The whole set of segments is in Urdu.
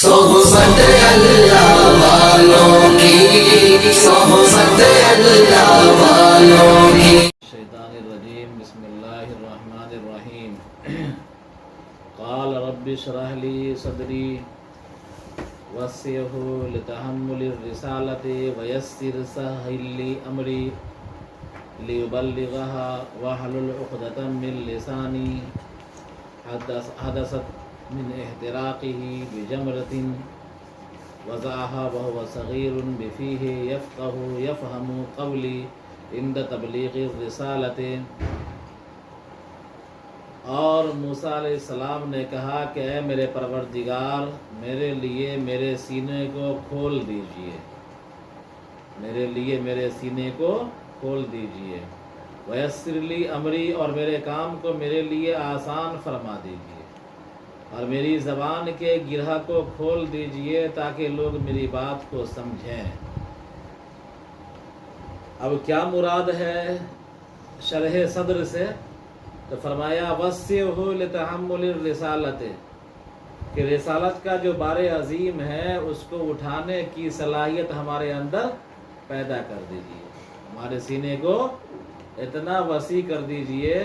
صحبت اللہ والوں کی، صحبت اللہ والوں کی۔ الشیطان الرجیم، بسم اللہ الرحمن الرحیم۔ قال رب اشرح لی صدری وسعه لتحمل الرسالة ويسر سهل لي أمري ليبلغها واحلل عقدة من لساني حدثت من احتراقه بجمرة وضعها وهو صغير بفيه يفهم قولي عند تبلیغ الرسالة۔ اور موسیٰ علیہ السلام نے کہا کہ اے میرے پروردگار، میرے لیے میرے سینے کو کھول دیجئے، میرے لیے میرے سینے کو کھول دیجئے، ویسر لی امری، اور میرے کام کو میرے لیے آسان فرما دیجئے، اور میری زبان کے گرہ کو کھول دیجئے تاکہ لوگ میری بات کو سمجھیں۔ اب کیا مراد ہے شرح صدر سے؟ تو فرمایا وسعہ لتحمل الرسالۃ، کہ رسالت کا جو بار عظیم ہے اس کو اٹھانے کی صلاحیت ہمارے اندر پیدا کر دیجئے، ہمارے سینے کو اتنا وسیع کر دیجئے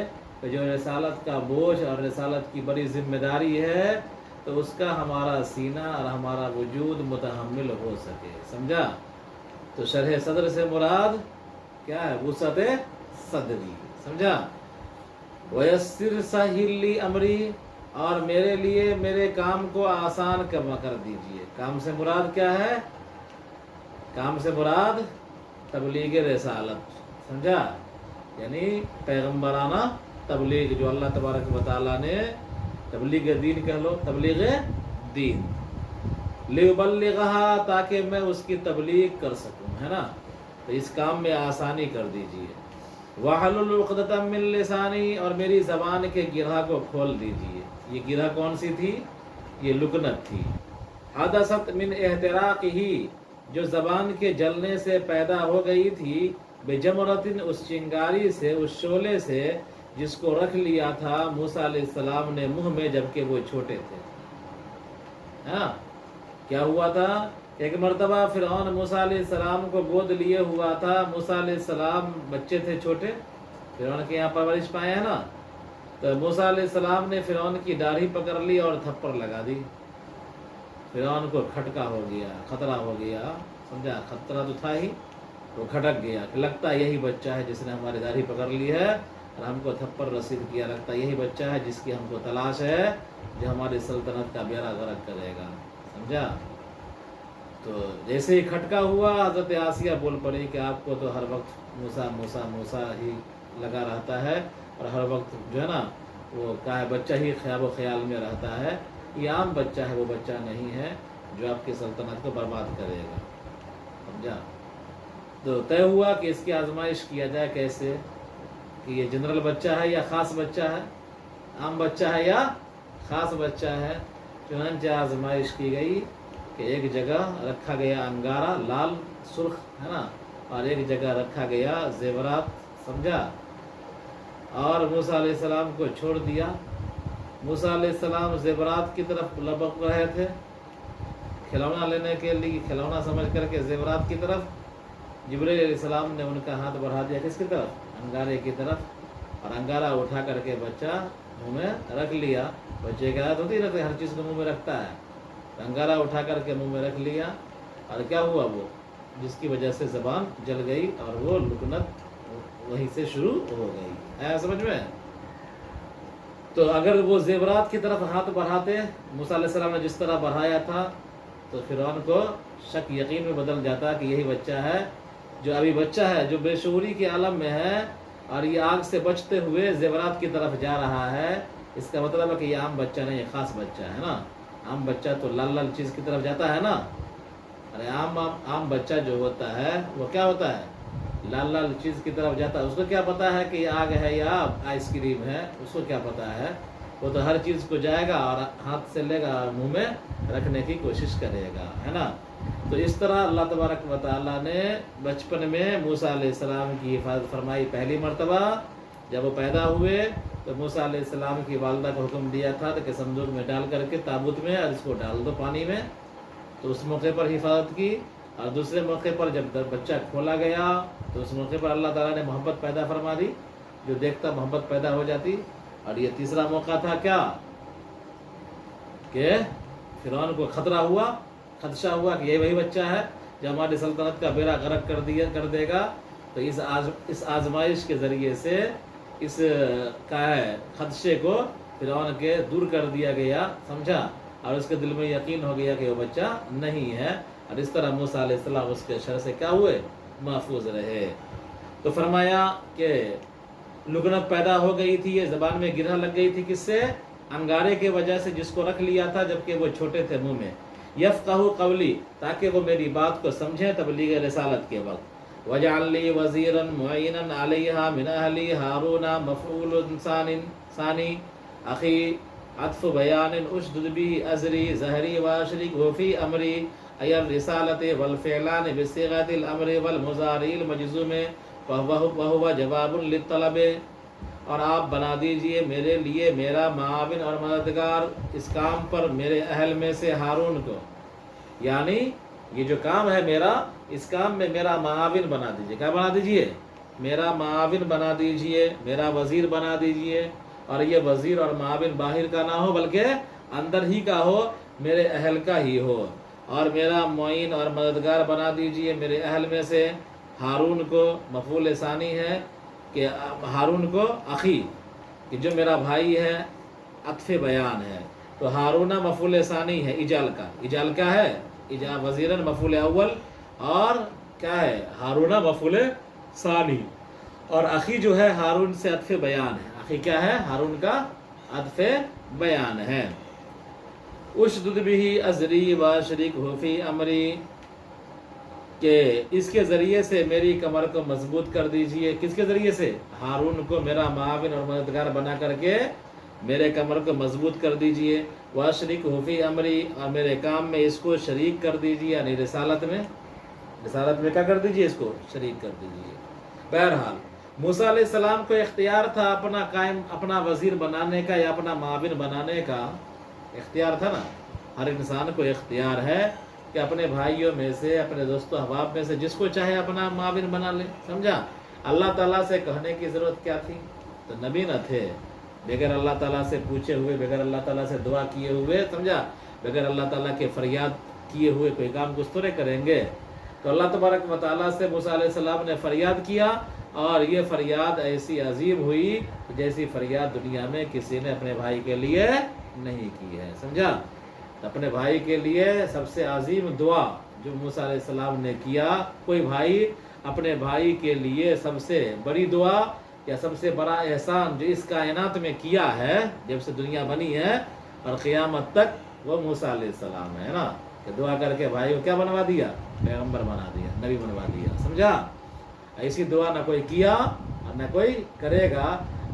کہ جو رسالت کا بوجھ اور رسالت کی بڑی ذمہ داری ہے تو اس کا ہمارا سینہ اور ہمارا وجود متحمل ہو سکے۔ سمجھا؟ تو شرح صدر سے مراد کیا ہے؟ وسعت صدری۔ سمجھا؟ ویسر سہل لی امری، اور میرے لیے میرے کام کو آسان کر دیجئے۔ کام سے مراد کیا ہے؟ کام سے مراد تبلیغ رسالت۔ سمجھا؟ یعنی پیغمبرانہ تبلیغ، جو اللہ تبارک و تعالیٰ نے تبلیغ دین کہہ لو، تبلیغ دین، لیبلغھا، تاکہ میں اس کی تبلیغ کر سکوں، ہے نا؟ تو اس کام میں آسانی کر دیجئے۔ وَحْلُلْ عُقْدَةً مِّن لِّسَانِي، اور میری زبان کے گرہ کو کھول دیجئے۔ یہ گرہ کون سی تھی؟ یہ لکنت تھی۔ حدثت من احتراقہ، جو زبان کے جلنے سے پیدا ہو گئی تھی، بجمرۃ، اس چنگاری سے، اس شعلے سے جس کو رکھ لیا تھا موسیٰ علیہ السلام نے منہ میں جبکہ وہ چھوٹے تھے۔ ہاں، کیا ہوا تھا؟ ایک مرتبہ فرعون موسیٰ علیہ السلام کو گود لیے ہوا تھا۔ موسیٰ علیہ السلام بچے تھے چھوٹے، فرعون کے یہاں پرورش پائے ہیں نا، تو موسیٰ علیہ السلام نے فرعون کی داڑھی پکڑ لی اور تھپڑ لگا دی۔ فرعون کو کھٹکا ہو گیا، خطرہ ہو گیا۔ سمجھا؟ خطرہ تو تھا ہی، وہ کھٹک گیا کہ لگتا یہی بچہ ہے جس نے ہماری داڑھی پکڑ لی ہے اور ہم کو تھپڑ رسید کیا، لگتا یہی بچہ ہے جس کی ہم کو تلاش ہے، جو ہماری سلطنت کا بیڑا غرق کرے گا۔ سمجھا؟ تو جیسے ہی کھٹکا ہوا، حضرت آسیہ بول پڑی کہ آپ کو تو ہر وقت موسیٰ موسیٰ موسیٰ ہی لگا رہتا ہے، اور ہر وقت جو ہے نا وہ کیا ہے، بچہ ہی خواب و خیال میں رہتا ہے۔ یہ عام بچہ ہے، وہ بچہ نہیں ہے جو آپ کی سلطنت کو برباد کرے گا۔ سمجھا؟ تو طے ہوا کہ اس کی آزمائش کیا جائے۔ کیسے؟ کہ یہ جنرل بچہ ہے یا خاص بچہ ہے، عام بچہ ہے یا خاص بچہ ہے۔ چنانچہ آزمائش کی گئی کہ ایک جگہ رکھا گیا انگارہ، لال سرخ ہے نا، اور ایک جگہ رکھا گیا زیورات۔ سمجھا؟ اور موسیٰ علیہ السلام کو چھوڑ دیا۔ موسیٰ علیہ السلام زیورات کی طرف لپک رہے تھے، کھلونا لینے کے لیے، کھلونا سمجھ کر کے زیورات کی طرف۔ جبریل علیہ السلام نے ان کا ہاتھ بڑھا دیا کس کی طرف؟ انگارے کی طرف، اور انگارہ اٹھا کر کے بچہ منہ میں رکھ لیا۔ بچے کی عادت ہوتی ہے، ہر چیز کو منہ میں رکھتا ہے، انگارہ اٹھا کر کے منہ میں رکھ لیا۔ اور کیا ہوا؟ وہ جس کی وجہ سے زبان جل گئی اور وہ لکنت وہیں سے شروع ہو گئی۔ ہے سمجھ میں؟ تو اگر وہ زیورات کی طرف ہاتھ بڑھاتے موسیٰ علیہ السلام نے جس طرح بڑھایا تھا، تو فرعون کو شک یقین میں بدل جاتا کہ یہی بچہ ہے، جو ابھی بچہ ہے، جو بے شعوری کے عالم میں ہے، اور یہ آگ سے بچتے ہوئے زیورات کی طرف جا رہا ہے۔ اس کا مطلب ہے کہ یہ عام بچہ نہیں، یہ خاص بچہ ہے نا۔ عام بچہ تو لال لال چیز کی طرف جاتا ہے نا، ارے عام بچہ جو ہوتا ہے وہ کیا ہوتا ہے؟ لال لال چیز کی طرف جاتا ہے۔ اس کو کیا پتا ہے کہ یہ آگ ہے یا آئس کریم ہے؟ اس کو کیا پتا ہے؟ وہ تو ہر چیز کو جائے گا اور ہاتھ سے لے گا اور منہ میں رکھنے کی کوشش کرے گا، ہے نا۔ تو اس طرح اللہ تبارک و تعالیٰ نے بچپن میں موسیٰ علیہ السلام کی حفاظت فرمائی۔ پہلی مرتبہ جب وہ پیدا ہوئے تو موسیٰ علیہ السلام کی والدہ کو حکم دیا تھا کہ صندوق میں ڈال کر کے تابوت میں، اور اس کو ڈال دو پانی میں، تو اس موقع پر حفاظت کی، اور دوسرے موقع پر جب بچہ کھولا گیا تو اس موقع پر اللہ تعالیٰ نے محبت پیدا فرما دی، جو دیکھتا محبت پیدا ہو جاتی۔ اور یہ تیسرا موقع تھا کیا کہ فرعون کو خطرہ ہوا، خدشہ ہوا کہ یہ وہی بچہ ہے جو ہماری سلطنت کا بیڑا غرق کر دے گا۔ تو اس آزمائش کے ذریعے سے اس خدشے کو فرعون کے دور کر دیا گیا، سمجھا، اور اس کے دل میں یقین ہو گیا کہ وہ بچہ نہیں ہے، اور اس طرح موسیٰ علیہ السلام اس کے شر سے کیا ہوئے، محفوظ رہے۔ تو فرمایا کہ لکنت پیدا ہو گئی تھی، یہ زبان میں گرہ لگ گئی تھی، کس سے؟ انگارے کی وجہ سے، جس کو رکھ لیا تھا جبکہ وہ چھوٹے تھے منہ میں۔ یفقہ قولی، تاکہ وہ میری بات کو سمجھیں تبلیغ رسالت کے وقت۔ وَجَعَلْ لِي وَزِيرًا مُعِينًا عَلَيْهَا مِنْ أَهْلِي هَارُونَ مَفْعُولٌ ثَانٍ أَخِي عَطْفُ بَيَانٍ أُشْدُدْ بِهِ أَزْرِي زَهْرِي وَأَشْرِكْهُ فِي أَمْرِي أَيَ الرِّسَالَةِ وَالْفِعْلَانِ بِصِيغَةِ الْأَمْرِ وَالْمُضَارِعِ الْمَجْزُومِ وَهُوَ جَوَابٌ لِلطَّلَبِ، اور آپ بنا دیجئے میرے لیے میرا معاون اور مددگار اس کام پر میرے اہل میں سے ہارون کو، یعنی یہ جو کام ہے میرا، اس کام میں میرا معاون بنا دیجئے۔ کیا بنا دیجئے؟ میرا معاون بنا دیجئے، میرا وزیر بنا دیجئے، اور یہ وزیر اور معاون باہر کا نہ ہو بلکہ اندر ہی کا ہو، میرے اہل کا ہی ہو، اور میرا معین اور مددگار بنا دیجئے میرے اہل میں سے ہارون کو۔ مفعول ثانی ہے کہ ہارون کو اخی، کہ جو میرا بھائی ہے، عطف بیان ہے، تو ہارون مفعول ثانی ہے اجال کا۔ اجال کیا ہے؟ وزیرن مفعول اول، اور کیا ہے؟ ہارون مفعول ثانی، اور اخی جو ہے ہارون سے عطف بیان ہے۔ اخی کیا ہے؟ ہارون کا عطف بیان ہے۔ اشدد به ازری واشرکہ فی امری، کہ اس کے ذریعے سے میری کمر کو مضبوط کر دیجئے۔ کس کے ذریعے سے؟ ہارون کو میرا معاون اور مددگار بنا کر کے میرے کمر کو مضبوط کر دیجئے۔ واشرکہ فی امری، اور میرے کام میں اس کو شریک کر دیجئے، یعنی رسالت میں کیا کر دیجئے؟ اس کو شریک کر دیجئے۔ بہرحال موسیٰ علیہ السلام کو اختیار تھا اپنا وزیر بنانے کا یا اپنا معاون بنانے کا، اختیار تھا نا۔ ہر انسان کو اختیار ہے کہ اپنے بھائیوں میں سے، اپنے دوست و احباب میں سے جس کو چاہے اپنا معاون بنا لے، سمجھا۔ اللہ تعالیٰ سے کہنے کی ضرورت کیا تھی؟ تو نبی نہ تھے، بغیر اللہ تعالیٰ سے پوچھے ہوئے، بغیر اللہ تعالیٰ سے دعا کیے ہوئے، سمجھا، بغیر اللہ تعالیٰ کے فریاد کیے ہوئے کوئی کام کچھ تھوڑے کریں گے۔ تو اللہ تبارک و تعالیٰ سے موسیٰ علیہ السلام نے فریاد کیا، اور یہ فریاد ایسی عظیم ہوئی جیسی فریاد دنیا میں کسی نے اپنے بھائی کے لیے نہیں کی ہے، سمجھا۔ اپنے بھائی کے لیے سب سے عظیم دعا جو موسیٰ علیہ السلام نے کیا، کوئی بھائی اپنے بھائی کے لیے سب سے بڑی دعا یا سب سے بڑا احسان جو اس کائنات میں کیا ہے جب سے دنیا بنی ہے اور قیامت تک، وہ موسیٰ علیہ السلام ہے نا، کہ دعا کر کے بھائی کو کیا بنوا دیا؟ پیغمبر بنا دیا، نبی بنوا دیا، سمجھا۔ ایسی دعا نہ کوئی کیا اور نہ کوئی کرے گا،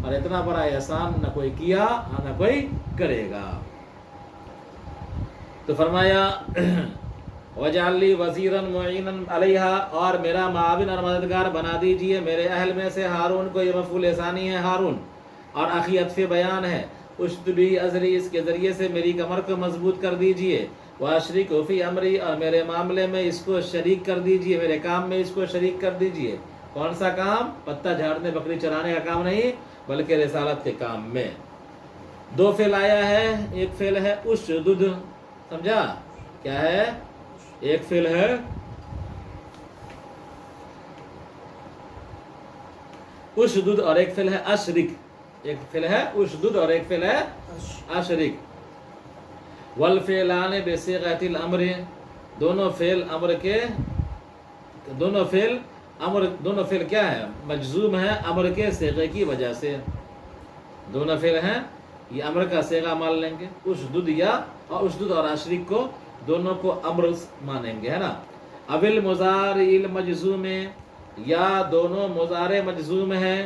اور اتنا بڑا احسان نہ کوئی کیا اور نہ کوئی کرے گا۔ تو فرمایا وَجَعَلْ لِي وَزِيرًا مُعِينًا عَلَيْهَا، اور میرا معاون اور مددگار بنا دیجئے میرے اہل میں سے ہارون کو۔ یہ مفعول ثانی ہے ہارون، اور اخی عطف بیان ہے۔ اشدد به ازری، اس کے ذریعے سے میری کمر کو مضبوط کر دیجئے۔ واشرکہ فی امری، اور میرے معاملے میں اس کو شریک کر دیجئے، میرے کام میں اس کو شریک کر دیجئے۔ کون سا کام؟ پتہ جھاڑنے بکری چرانے کا کام نہیں، بلکہ رسالت کے کام میں۔ دو فعل آیا ہے، ایک فعل ہے اشدد، سمجھا کیا ہے؟ ایک فعل ہے اشدد اور ایک فعل ہے اشرک۔ ایک فعل ہے اشدد اور ایک فعل ہے اشرک۔ والفعلان بصیغۃ الامر، دونوں فعل امر کے، دونوں فعل کیا ہے؟ مجزوم ہے امر کے صیغے کی وجہ سے۔ دونوں فعل ہیں، یہ امر کا صیغہ مان لیں گے، اشدد یا اشدد اور اشرک کو دونوں کو امر مانیں گے، ہے نا۔ اول مضارع المجزوم، یا دونوں مضارع مجزوم ہیں،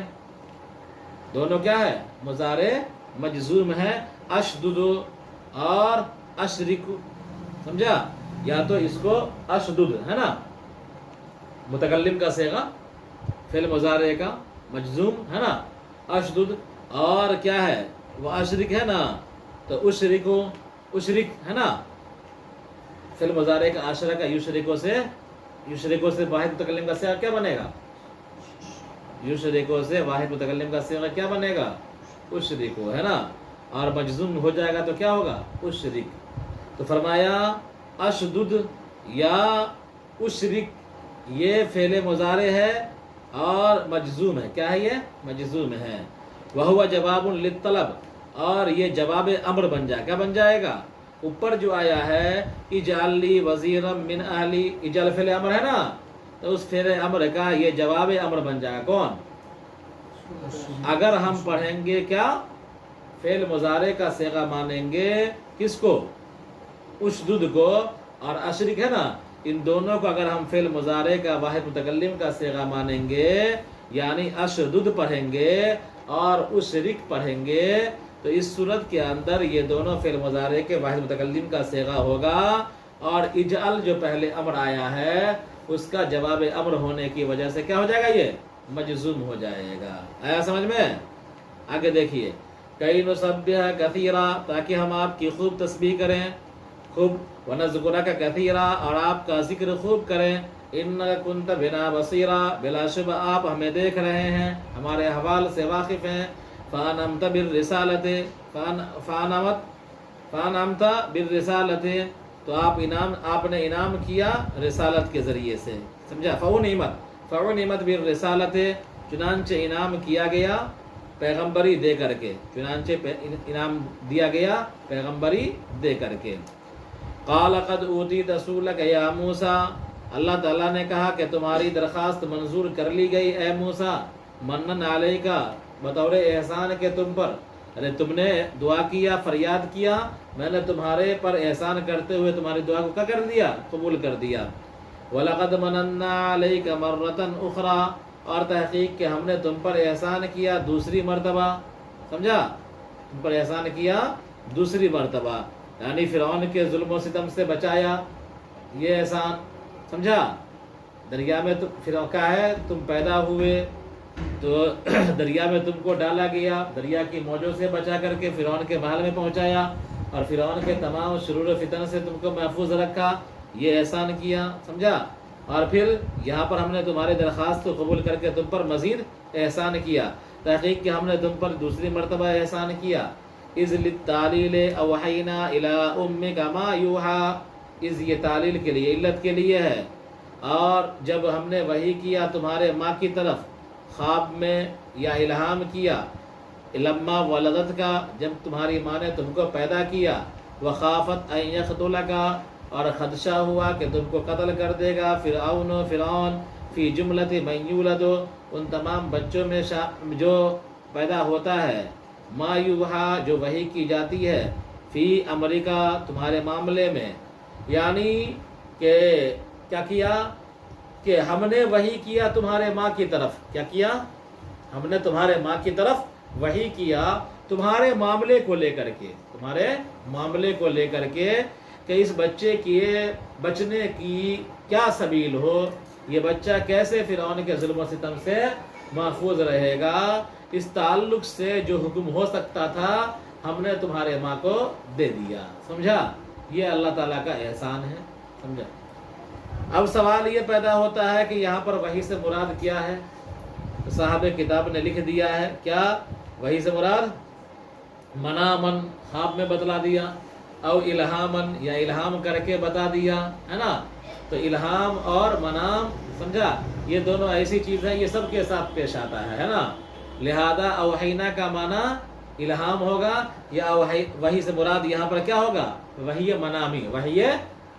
دونوں کیا ہے؟ مضارع مجزوم ہے، اشدد اور اشرک، سمجھا۔ یا تو اس کو اشدد ہے نا، متکلم کا صیغہ، فعل مضارع کا مجزوم ہے نا، اشدد، اور کیا ہے؟ وہ اشرک ہے نا، تو اشرک ہے نا، فعل مضارع کا عشرہ کا یشرکو سے واحد متکلم کا صیغہ کیا بنے گا؟ یشرکو سے واحد متکلم کا صیغہ کیا بنے گا؟ اشرکو، ہے نا، اور مجزوم ہو جائے گا تو کیا ہوگا؟ اشرک۔ تو فرمایا اشدد یا اشرک یہ فعل مضارع ہے اور مجزوم ہے۔ کیا ہے یہ؟ مجزوم ہے۔ وہو جواب للطلب، اور یہ جواب امر بن جائے، کیا بن جائے گا؟ اوپر جو آیا ہے اجعل لی وزیرا من اہلی، اجعل فعل امر ہے نا، تو اس فعل امر کا یہ جواب امر بن جائے گا۔ کون؟ اگر ہم پڑھیں گے کیا؟ فعل مضارع کا صیغہ مانیں گے کس کو؟ اشدد کو، اور اشرک ہے نا، ان دونوں کو اگر ہم فعل مضارع کا واحد متکلم کا صیغہ مانیں گے، یعنی اشدد پڑھیں گے اور اشرک پڑھیں گے، تو اس صورت کے اندر یہ دونوں فعل مضارع کے واحد متکلم کا صیغہ ہوگا، اور اجعل جو پہلے امر آیا ہے اس کا جواب امر ہونے کی وجہ سے کیا ہو جائے گا؟ یہ مجزوم ہو جائے گا۔ آیا سمجھ میں؟ آگے دیکھیے، کئی نسبح کثیرا، تاکہ ہم آپ کی خوب تسبیح کریں، خوب، ونذکرک کثیرا، اور آپ کا ذکر خوب کریں، انک کنت بنا بصیرا، بلا شبہ آپ ہمیں دیکھ رہے ہیں، ہمارے احوال سے واقف ہیں، فانعمت بالرسالۃ، فانعمت بالرسالۃ، تو آپ نے انعام کیا رسالت کے ذریعے سے، سمجھا؟ فعنعمت بالرسالۃ، چنانچہ انعام کیا گیا پیغمبری دے کر کے، چنانچہ انعام دیا گیا پیغمبری دے کر کے۔ قال قد اوتیت سؤلک یا موسیٰ، اللہ تعالیٰ نے کہا کہ تمہاری درخواست منظور کر لی گئی اے موسیٰ، منن علیک، بطور احسان کے تم پر، یعنی تم نے دعا کیا، فریاد کیا، میں نے تمہارے پر احسان کرتے ہوئے تمہاری دعا کو کیا کر دیا؟ قبول کر دیا۔ وَلَقَدْ مَنَنَّا عَلَيْكَ مَرَّةً أُخْرَى، اور تحقیق کہ ہم نے تم پر احسان کیا دوسری مرتبہ، سمجھا؟ تم پر احسان کیا دوسری مرتبہ، یعنی فرعون کے ظلم و ستم سے بچایا، یہ احسان، سمجھا؟ دریا میں فرعون کا ہے، تم پیدا ہوئے تو دریا میں تم کو ڈالا گیا، دریا کی موجوں سے بچا کر کے فرعون کے محل میں پہنچایا، اور فرعون کے تمام شرور و فتن سے تم کو محفوظ رکھا، یہ احسان کیا، سمجھا؟ اور پھر یہاں پر ہم نے تمہاری درخواست کو قبول کر کے تم پر مزید احسان کیا، تحقیق کہ ہم نے تم پر دوسری مرتبہ احسان کیا۔ اذ للتعلیل اوحینا الی امک ما یوحی، اذ یہ تعلیل کے لیے، علت کے لیے ہے، اور جب ہم نے وحی کیا تمہارے ماں کی طرف خواب میں، یا الہام کیا، لما ولدت کا، جب تمہاری ماں نے تم کو پیدا کیا، وخافت ان یقتلک، اور خدشہ ہوا کہ تم کو قتل کر دے گا فرعون فی جملۃ من یولد، ان تمام بچوں میں جو پیدا ہوتا ہے، ما یوحی جو وحی کی جاتی ہے، فی امریکہ تمہارے معاملے میں، یعنی کہ کیا کیا؟ کہ ہم نے وحی کیا تمہارے ماں کی طرف، کیا کیا؟ ہم نے تمہارے ماں کی طرف وحی کیا تمہارے معاملے کو لے کر کے، تمہارے معاملے کو لے کر کے، کہ اس بچے کی بچنے کی کیا سبیل ہو، یہ بچہ کیسے فرعون کے ظلم و ستم سے محفوظ رہے گا، اس تعلق سے جو حکم ہو سکتا تھا ہم نے تمہارے ماں کو دے دیا، سمجھا؟ یہ اللہ تعالیٰ کا احسان ہے، سمجھا؟ اب سوال یہ پیدا ہوتا ہے کہ یہاں پر وحی سے مراد کیا ہے؟ صاحب کتاب نے لکھ دیا ہے، کیا وحی سے مراد؟ منامن، خواب میں بتلا دیا، او الہامن، یا الہام کر کے بتا دیا، ہے نا؟ تو الہام اور منام، سمجھا؟ یہ دونوں ایسی چیز ہے، یہ سب کے ساتھ پیش آتا ہے نا؟ لہذا اوحینا کا معنی الہام ہوگا، یا وحی سے مراد یہاں پر کیا ہوگا؟ وحی منامی، وحی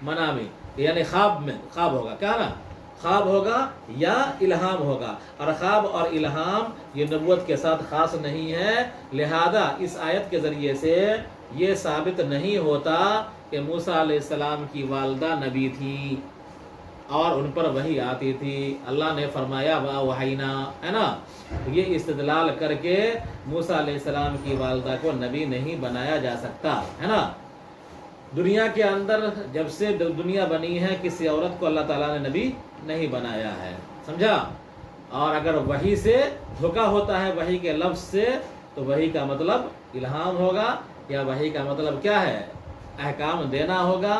منامی، یعنی خواب ہوگا، کیا نا؟ خواب ہوگا یا الہام ہوگا، اور خواب اور الہام یہ نبوت کے ساتھ خاص نہیں ہے، لہذا اس آیت کے ذریعے سے یہ ثابت نہیں ہوتا کہ موسیٰ علیہ السلام کی والدہ نبی تھی اور ان پر وحی آتی تھی۔ اللہ نے فرمایا وَأَوْحَيْنَا، ہے نا؟ یہ استدلال کر کے موسیٰ علیہ السلام کی والدہ کو نبی نہیں بنایا جا سکتا، ہے نا؟ دنیا کے اندر جب سے دنیا بنی ہے کسی عورت کو اللہ تعالیٰ نے نبی نہیں بنایا ہے، سمجھا؟ اور اگر وحی سے دھوکا ہوتا ہے وحی کے لفظ سے، تو وحی کا مطلب الہام ہوگا، یا وحی کا مطلب کیا ہے؟ احکام دینا ہوگا،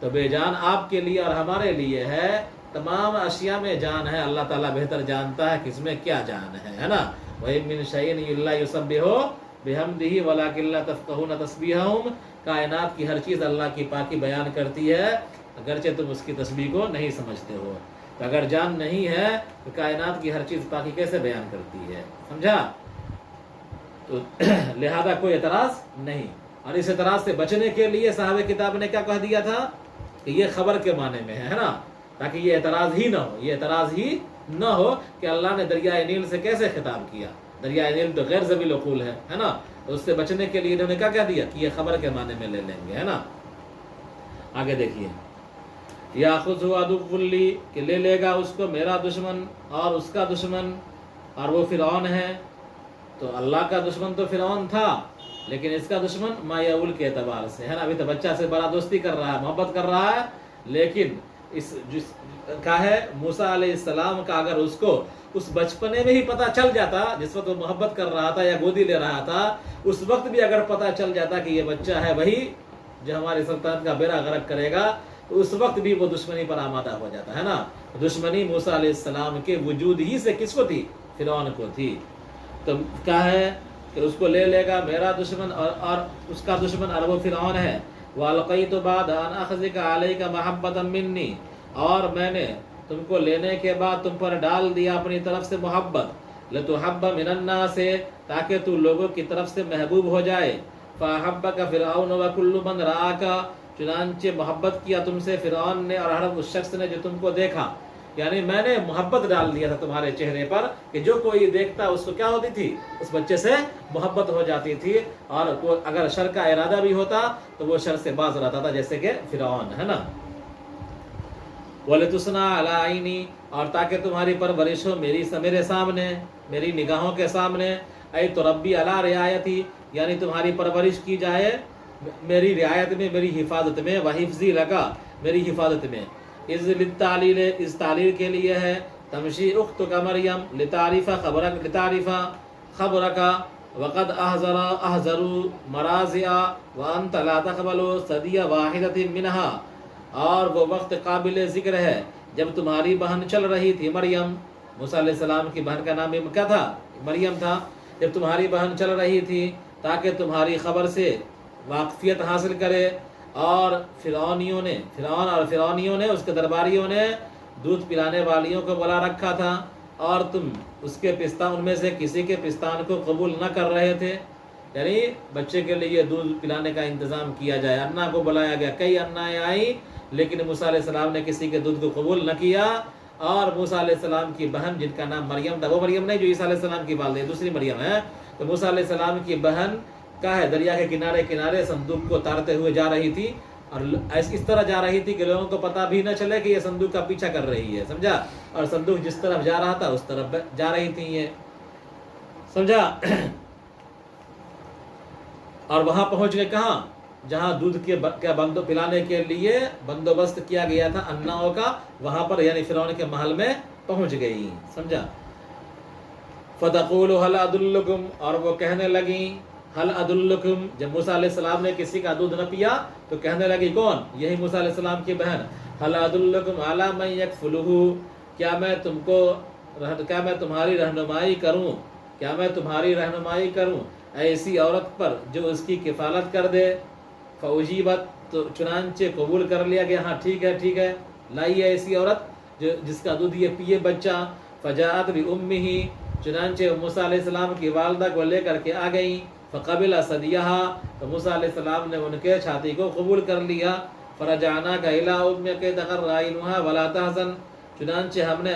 تو بے جان آپ کے لیے اور ہمارے لیے ہے، تمام اشیاء میں جان ہے، اللہ تعالیٰ بہتر جانتا ہے کس میں کیا جان ہے نا۔ وَإِن مِّن شَيْءٍ إِلَّا يُسَبِّحُ بِحَمْدِهِ وَلَٰكِن لَّا تَفْقَهُونَ تَسْبِيحَهُمْ، کائنات کی ہر چیز اللہ کی پاکی بیان کرتی ہے اگرچہ تم اس کی تسبیح کو نہیں سمجھتے ہو۔ تو اگر جان نہیں ہے تو کائنات کی ہر چیز پاکی کیسے بیان کرتی ہے، سمجھا؟ تو لہذا کوئی اعتراض نہیں۔ اور اس اعتراض سے بچنے کے لیے صاحب کتاب نے کیا کہہ دیا تھا کہ یہ خبر کے معنی میں ہے نا، تاکہ یہ اعتراض ہی نہ ہو، یہ اعتراض ہی نہ ہو کہ اللہ نے دریائے نیل سے کیسے خطاب کیا، دریائے نیل تو غیر ذوی العقول ہے نا، اس سے بچنے کے لیے انہوں نے کیا کہہ دیا کہ یہ خبر کے معنی میں لے لیں گے، ہے نا۔ آگے دیکھیے، یاخذہ عدو لی، کہ لے لے گا اس کو میرا دشمن اور اس کا دشمن، اور وہ فرعون ہے۔ تو اللہ کا دشمن تو فرعون تھا، لیکن اس کا دشمن ما یعول کے اعتبار سے ہے نا، ابھی تو بچہ سے بڑا دوستی کر رہا ہے، محبت کر رہا ہے، لیکن جس کا ہے موسیٰ علیہ السلام کا اگر اس کو اس بچپنے میں ہی پتہ چل جاتا، جس وقت وہ محبت کر رہا تھا یا گودی لے رہا تھا، اس وقت بھی اگر پتہ چل جاتا کہ یہ بچہ ہے وہی جو ہماری سلطنت کا بیڑا غرق کرے گا، تو اس وقت بھی وہ دشمنی پر آمادہ ہو جاتا ہے نا۔ دشمنی موسیٰ علیہ السلام کے وجود ہی سے کس کو تھی؟ فرعون کو تھی۔ تو کیا ہے کہ اس کو لے لے گا میرا دشمن اور اس کا دشمن، اور وہ فرعون ہے۔ وَأَلْقَيْتُ بَعْدَ أَنْ أَخْذِكَ عَلَيْكَ مَحَبَّةً مِّنِّي، اور میں نے تم کو لینے کے بعد تم پر ڈال دیا اپنی طرف سے محبت، لَتُحَبَّ مِنَ النَّاسِ، تاکہ تو لوگوں کی طرف سے محبوب ہو جائے۔ فَأَحَبَّكَ فِرْعَوْنُ وَكُلُّ مَنْ رَآكَ، چنانچہ محبت کیا تم سے فرعون نے اور ہر اس شخص نے جو تم کو دیکھا، یعنی میں نے محبت ڈال دیا تھا تمہارے چہرے پر کہ جو کوئی دیکھتا اس کو کیا ہوتی تھی؟ اس بچے سے محبت ہو جاتی تھی، اور اگر شر کا ارادہ بھی ہوتا تو وہ شر سے باز رہتا تھا، جیسے کہ فرعون ہے نا۔ وَلِتُصْنَعَ عَلَىٰ عَيْنِي، اور تاکہ تمہاری پرورش ہو میرے سامنے، میری نگاہوں کے سامنے۔ اے تربی علی رعایتی، یعنی تمہاری پرورش کی جائے میری رعایت میں، میری حفاظت میں، وحفظی لگا، میری حفاظت میں۔ از للتعلیل، اس تعلیل کے لیے ہے، تمشی اختک مریم لتعریف خبرک وقد احذروا مراضع وانت لا تقبل صدیہ واحدۃ منها، اور وہ وقت قابل ذکر ہے جب تمہاری بہن چل رہی تھی مریم، موسیٰ علیہ السلام کی بہن کا نام کیا تھا؟ مریم تھا۔ جب تمہاری بہن چل رہی تھی تاکہ تمہاری خبر سے واقفیت حاصل کرے، اور فرعون اور فرعونیوں نے، اس کے درباریوں نے دودھ پلانے والیوں کو بلا رکھا تھا، اور تم اس کے پستان، ان میں سے کسی کے پستان کو قبول نہ کر رہے تھے، یعنی بچے کے لیے دودھ پلانے کا انتظام کیا جائے، انا کو بلایا گیا، کئی انائیں آئیں، لیکن موسیٰ علیہ السلام نے کسی کے دودھ کو قبول نہ کیا۔ اور موسیٰ علیہ السلام کی بہن جن کا نام مریم تھا، وہ مریم نہیں جو عیسیٰ علیہ السلام کی والدہ، دوسری مریم ہے، تو موسیٰ علیہ السلام کی بہن کا ہے دریا کے کنارے صندوق کو اتارتے ہوئے جا رہی تھی، اور اس طرح جا رہی تھی کہ لوگوں کو پتہ بھی نہ چلے کہ یہ صندوق کا پیچھا کر رہی ہے، سمجھا؟ اور صندوق جس طرف جا رہا تھا اس طرف جا رہی تھی یہ، سمجھا؟ اور وہاں پہنچ گئے کہاں؟ جہاں دودھ کے پلانے کے لیے بندوبست کیا گیا تھا اناؤں کا، وہاں پر یعنی فرعون کے محل میں پہنچ گئی، سمجھا؟ فتقول هل ادلکم، اور وہ کہنے لگی هل ادلکم، جب موسیٰ علیہ السلام نے کسی کا دودھ نہ پیا تو کہنے لگی کون؟ یہی موسیٰ علیہ السلام کی بہن، هل ادلکم علی من یکفلہ، کیا میں تمہاری رہنمائی کروں، کیا میں تمہاری رہنمائی کروں ایسی عورت پر جو اس کی کفالت کر دے؟ فاجیبت، تو چنانچہ قبول کر لیا کہ ہاں ٹھیک ہے، لائیے ایسی عورت جس کا دودھ یہ پیے بچہ۔ فجاءت بامہ، چنانچہ موسیٰ علیہ السلام کی والدہ کو لے کر کے آ گئی۔ فقبل صدیہا، تو موسیٰ علیہ السلام نے ان کے چھاتی کو قبول کر لیا۔ فرجعناک الی امک تقر عینھا ولا تحزن، چنانچہ ہم نے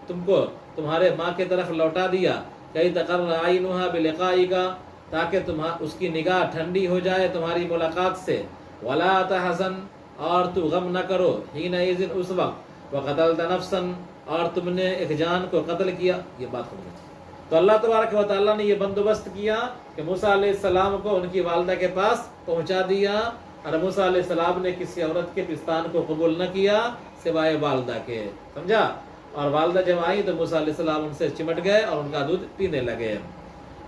تم کو تمہارے ماں کی طرف لوٹا دیا، کئی تقر عینھا بلقائک، تاکہ اس کی نگاہ ٹھنڈی ہو جائے تمہاری ملاقات سے۔ ولا تحزن، اور تو غم نہ کرو، حینئذ، اس وقت، وقتلت نفسا، اور تم نے ایک جان کو قتل کیا۔ یہ بات ہو گئی۔ تو اللہ تبارک و تعالیٰ نے یہ بندوبست کیا کہ موسیٰ علیہ السلام کو ان کی والدہ کے پاس پہنچا دیا، اور موسیٰ علیہ السلام نے کسی عورت کے پستان کو قبول نہ کیا سوائے والدہ کے، سمجھا؟ اور والدہ جب آئی تو موسیٰ علیہ السلام ان سے چمٹ گئے اور ان کا دودھ پینے لگے۔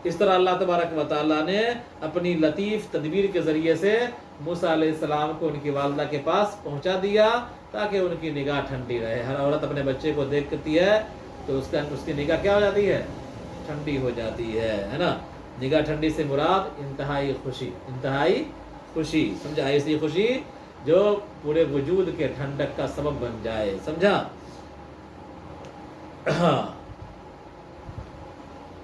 اس طرح اللہ تبارک و تعالیٰ نے اپنی لطیف تدبیر کے ذریعے سے موسیٰ علیہ السلام کو ان کی والدہ کے پاس پہنچا دیا تاکہ ان کی نگاہ ٹھنڈی رہے۔ ہر عورت اپنے بچے کو دیکھتی ہے تو اس کی نگاہ کیا ہو جاتی ہے؟ ٹھنڈی ہو جاتی ہے نا۔ نگاہ ٹھنڈی سے مراد انتہائی خوشی، انتہائی خوشی، سمجھا؟ ایسی خوشی جو پورے وجود کے ٹھنڈک کا سبب بن جائے، سمجھا؟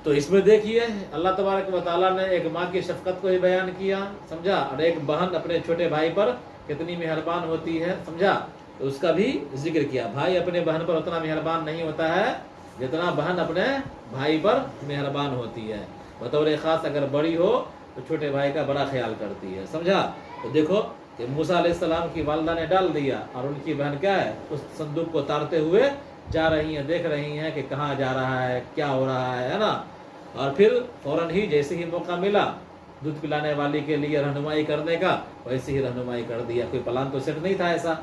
تو اس میں دیکھیے اللہ تبارک و تعالیٰ نے ایک ماں کی شفقت کو ہی بیان کیا، سمجھا؟ اور ایک بہن اپنے چھوٹے بھائی پر کتنی مہربان ہوتی ہے، سمجھا؟ تو اس کا بھی ذکر کیا۔ بھائی اپنے بہن پر اتنا مہربان نہیں ہوتا ہے جتنا بہن اپنے بھائی پر مہربان ہوتی ہے۔ بطور خاص اگر بڑی ہو تو چھوٹے بھائی کا بڑا خیال کرتی ہے، سمجھا؟ تو دیکھو کہ موسیٰ علیہ السلام کی والدہ نے ڈال دیا اور ان کی بہن کیا ہے؟ اس صندوق کو اتارتے ہوئے جا رہی ہیں، دیکھ رہی ہیں کہ کہاں جا رہا ہے، کیا ہو رہا ہے نا۔ اور پھر فوراً ہی جیسے ہی موقع ملا دودھ پلانے والی کے لیے رہنمائی کرنے کا، ویسے ہی رہنمائی کر دیا۔ کوئی پلان تو سیٹ نہیں تھا ایسا،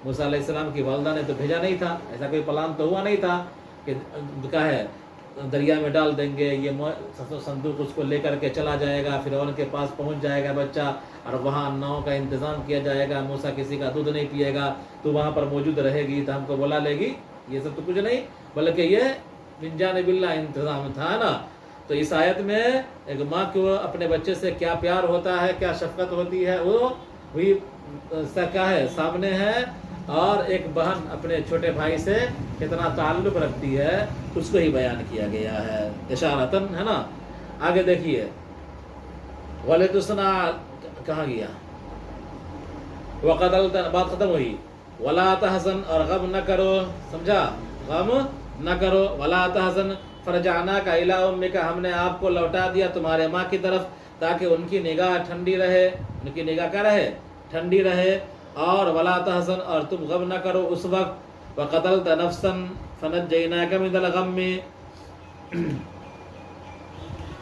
موسیٰ علیہ السلام کی والدہ نے تو بھیجا نہیں تھا، ایسا کوئی پلان تو ہوا نہیں تھا کہ کیا ہے دریا میں ڈال دیں گے، یہ صندوق اس کو لے کر کے چلا جائے گا، فرعون کے پاس پہنچ جائے گا بچہ، اور وہاں ناؤ کا انتظام کیا جائے گا، موسیٰ کسی کا دودھ نہیں پیے گا تو وہاں پر موجود رہے گی تو ہم کو بلا لے گی، یہ سب تو کچھ نہیں، بلکہ یہ من جانب اللہ انتظام تھا نا۔ تو اس آیت میں ایک ماں کو اپنے بچے سے کیا پیار ہوتا ہے، کیا شفقت ہوتی ہے، وہ بھی کیا ہے سامنے ہے، اور ایک بہن اپنے چھوٹے بھائی سے کتنا تعلق رکھتی ہے اس کو ہی بیان کیا گیا ہے اشارتاً، ہے نا۔ آگے دیکھیے وَلِتُصْنَعَ کہاں گیا، وَقَتَلْتَ بات ختم ہوئی، وَلَا تَحْزَنْ اور غم نہ کرو، سمجھا؟ غم نہ کرو، وَلَا تَحْزَنْ فَرَجَعْنَاكَ إِلَىٰ أُمِّكَ ہم نے آپ کو لوٹا دیا تمہارے ماں کی طرف تاکہ ان کی نگاہ ٹھنڈی رہے، ان کی نگاہ کیا رہے؟ ٹھنڈی رہے۔ اور ولا تحزن اور تم غم نہ کرو اس وقت، وقتلت نفسا فنجیناک من الغم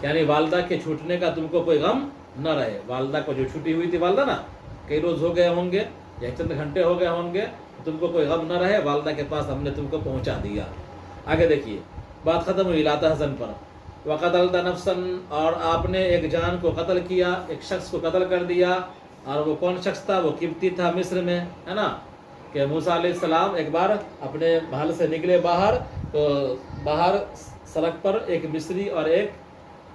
یعنی والدہ کے چھوٹنے کا تم کو کوئی غم نہ رہے۔ والدہ کو جو چھٹی ہوئی تھی والدہ نا، کئی روز ہو گئے ہوں گے یا چند گھنٹے ہو گئے ہوں گے، تم کو کوئی غم نہ رہے، والدہ کے پاس ہم نے تم کو پہنچا دیا۔ آگے دیکھیے بات ختم ہوئی لا تحزن پر، وقتلت نفسا اور آپ نے ایک جان کو قتل کیا، ایک شخص کو قتل کر دیا، اور وہ کون شخص تھا؟ وہ قبطی تھا مصر میں، ہے نا، کہ موسیٰ علیہ السلام ایک بار اپنے محل سے نکلے باہر تو باہر سڑک پر ایک مصری اور ایک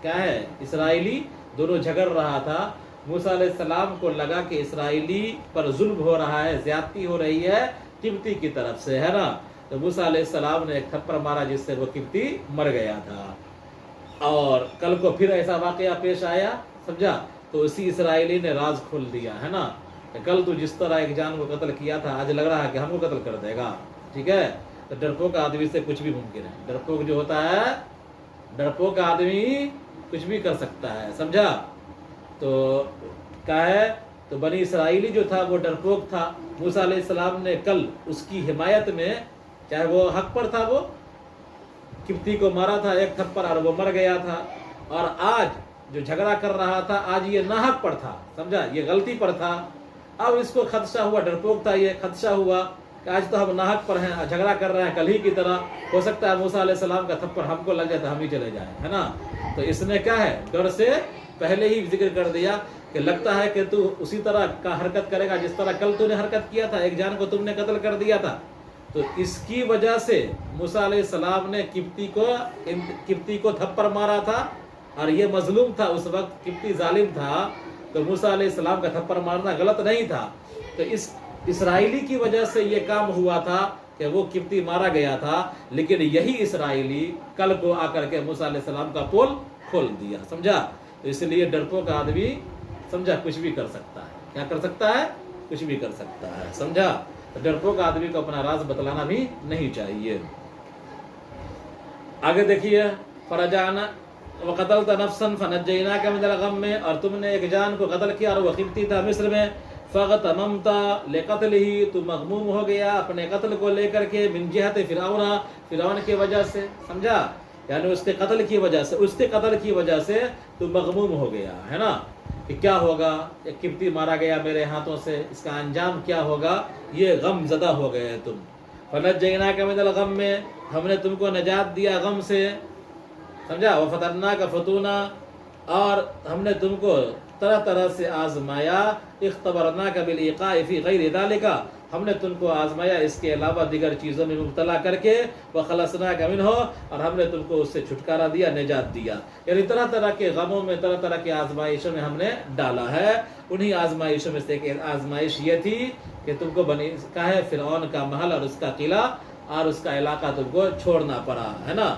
کیا ہے اسرائیلی دونوں جھگڑ رہا تھا۔ موسیٰ علیہ السلام کو لگا کہ اسرائیلی پر ظلم ہو رہا ہے، زیادتی ہو رہی ہے قبطی کی طرف سے، ہے نا، تو موسیٰ علیہ السلام نے ایک تھپڑ مارا جس سے وہ قبطی مر گیا تھا۔ اور کل کو پھر ایسا واقعہ پیش آیا، سمجھا، تو اسی اسرائیلی نے راز کھول دیا، ہے نا، کہ کل تو جس طرح ایک جان کو قتل کیا تھا آج لگ رہا ہے کہ ہم کو قتل کر دے گا، ٹھیک ہے۔ تو ڈرپوک آدمی سے کچھ بھی ممکن ہے، ڈرپوک جو ہوتا ہے، ڈرپوک آدمی کچھ بھی کر سکتا ہے، سمجھا۔ تو کیا ہے، تو بنی اسرائیلی جو تھا وہ ڈرپوک تھا، موسیٰ علیہ السلام نے کل اس کی حمایت میں، چاہے وہ حق پر تھا، وہ قبطی کو مارا تھا ایک تھپڑ اور وہ مر گیا تھا، اور آج جو جھگڑا کر رہا تھا آج یہ ناحق پر تھا، سمجھا، یہ غلطی پر تھا۔ اب اس کو خدشہ ہوا، ڈرپوک تھا یہ، خدشہ ہوا کہ آج تو ہم ناحق پر ہیں، جھگڑا کر رہے ہیں کل ہی کی طرح، ہو سکتا ہے موسیٰ علیہ السلام کا تھپڑ ہم کو لگ جائے تو ہم ہی چلے جائیں، ہے نا۔ تو اس نے کیا ہے ڈر سے پہلے ہی ذکر کر دیا کہ لگتا ہے کہ تو اسی طرح کا حرکت کرے گا جس طرح کل تو نے حرکت کیا تھا، ایک جان کو تم نے قتل کر دیا تھا۔ تو اس کی وجہ سے موسیٰ علیہ السلام نے قبطی کو تھپڑ مارا تھا، اور یہ مظلوم تھا اس وقت، قبطی ظالم تھا، تو موسیٰ علیہ السلام کا تھپڑ مارنا غلط نہیں تھا۔ تو اس اسرائیلی کی وجہ سے یہ کام ہوا تھا کہ وہ قبطی مارا گیا تھا، لیکن یہی اسرائیلی کل کو آ کر کے موسیٰ علیہ السلام کا پول کھول دیا، سمجھا۔ تو اس لیے ڈرپوک آدمی، سمجھا، کچھ بھی کر سکتا ہے، کیا کر سکتا ہے؟ کچھ بھی کر سکتا ہے، سمجھا۔ ڈرپوک آدمی کو اپنا راز بتلانا بھی نہیں چاہیے۔ آگے دیکھیے فرجعنا وقتلت نفسا فنجیناک من الغم، اور تم نے ایک جان کو قتل کیا اور وہ قبطی تھا مصر میں، فاغتممت لقتلہ، تو مغموم ہو گیا اپنے قتل کو لے کر کے، من جہت فرعون کی وجہ سے، سمجھا، یعنی اس کے قتل کی وجہ سے تو مغموم ہو گیا، ہے نا، کہ کیا ہوگا، ایک قبطی مارا گیا میرے ہاتھوں سے، اس کا انجام کیا ہوگا، یہ غم زدہ ہو گئے تم۔ فنجیناک من الغم، ہم نے تم کو نجات دیا غم سے، سمجھا، وفتناک فتونا، اور ہم نے تم کو طرح طرح سے آزمایا، اختبرناک بالایقاء فی غیر ذالک، ہم نے تم کو آزمایا اس کے علاوہ دیگر چیزوں میں مبتلا کر کے، وخلصناک منہ، اور ہم نے تم کو اس سے چھٹکارا دیا، نجات دیا، یعنی طرح طرح کے غموں میں، طرح طرح کے آزمائشوں میں ہم نے ڈالا ہے۔ انہی آزمائشوں میں سے ایک آزمائش یہ تھی کہ تم کو بنی کا ہے فرعون کا محل اور اس کا قلعہ اور اس کا علاقہ تم کو چھوڑنا پڑا، ہے نا۔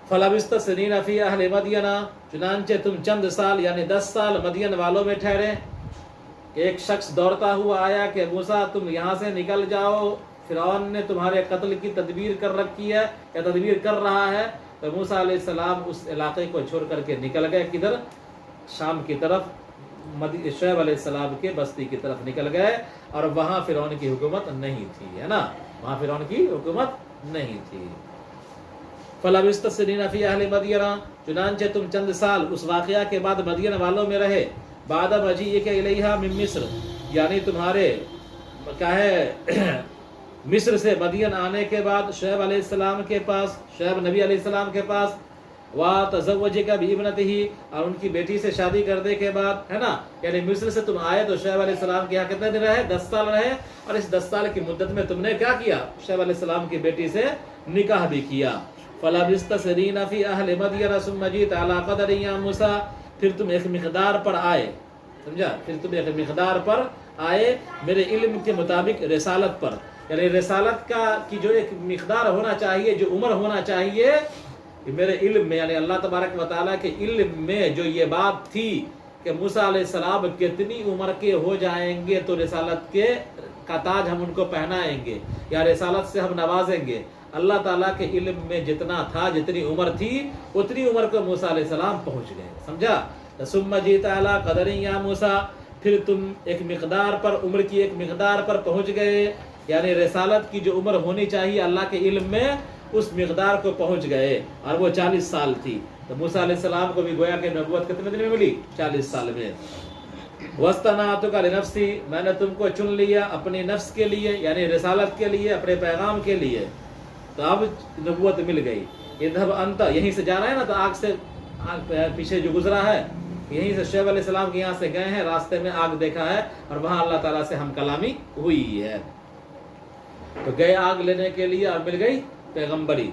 فَلَبِثْتَ سِنِينَ فِي أَهْلِ مَدْيَنَ، چنانچہ تم چند سال یعنی 10 سال مدین والوں میں ٹھہرے۔ ایک شخص دوڑتا ہوا آیا کہ موسیٰ تم یہاں سے نکل جاؤ، فرعون نے تمہارے قتل کی تدبیر کر رکھی ہے یا تدبیر کر رہا ہے، تو موسیٰ علیہ السلام اس علاقے کو چھوڑ کر کے نکل گئے، کدھر؟ شام کی طرف، شعیب علیہ السلام کے بستی کی طرف نکل گئے، اور وہاں فرعون کی حکومت نہیں تھی، ہے نا، وہاں فرعون کی حکومت نہیں تھی۔ فَلَبِثْتَ سِنِينَ فِي أَهْلِ مَدْيَنَ، چنانچہ تم چند سال اس واقعہ کے بعد مدین والوں میں رہے، بعد مجیئک الیہا من مصر، یعنی تمہارے کیا ہے مصر سے مدین آنے کے بعد شعیب علیہ السلام کے پاس، شعیب نبی علیہ السلام کے پاس، وَتَزَوَّجِكَ بِابْنَتِهِ، اور ان کی بیٹی سے شادی کرنے کے بعد، ہے نا، یعنی مصر سے تم آئے تو شعیب علیہ السلام کے یہاں کتنے دن رہے؟ 10 سال رہے، اور اس 10 سال کی مدت میں تم نے کیا کیا؟ شعیب علیہ السلام کی بیٹی سے نکاح بھی کیا۔ فَلَبِثْتَ سِنِينَ فِي أَهْلِ مَدْيَنَ ثُمَّ جِئْتَ عَلَىٰ قَدَرٍ يَا مُوسَىٰ، پھر تم ایک مقدار پر آئے، سمجھا، پھر تم ایک مقدار پر آئے میرے علم کے مطابق، رسالت پر، یعنی رسالت کی جو ایک مقدار ہونا چاہیے، جو عمر ہونا چاہیے میرے علم میں، یعنی اللہ تبارک و تعالیٰ کے علم میں جو یہ بات تھی کہ موسیٰ علیہ السلام کتنی عمر کے ہو جائیں گے تو رسالت کا تاج ہم ان کو پہنائیں گے یا رسالت سے ہم نوازیں گے، اللہ تعالیٰ کے علم میں جتنا تھا، جتنی عمر تھی، اتنی عمر کو موسیٰ علیہ السلام پہنچ گئے، سمجھا۔ ثُمَّ جِئْتَ عَلَىٰ قَدَرٍ يَا مُوسَىٰ، پھر تم ایک مقدار پر، عمر کی ایک مقدار پر پہنچ گئے، یعنی رسالت کی جو عمر ہونی چاہیے اللہ کے علم میں، اس مقدار کو پہنچ گئے، اور وہ 40 سال تھی۔ تو موسیٰ علیہ السلام کو بھی گویا کہ نبوت کتنے دن میں ملی؟ 40 سال میں۔ وَاصْطَنَعْتُكَ لِنَفْسِي، میں نے تم کو چن لیا اپنی نفس کے لیے، یعنی رسالت کے لیے، اپنے پیغام کے لیے، تو اب نبوت مل گئی۔ اذهب انت، یہیں سے جانا ہے نا، تو آگ سے پیچھے جو گزرا ہے، یہیں سے شعیب علیہ السلام کے یہاں سے گئے ہیں، راستے میں آگ دیکھا ہے، اور وہاں اللہ تعالیٰ سے ہم کلامی ہوئی ہے، تو گئے آگ لینے کے لیے، اور مل گئی پیغمبری۔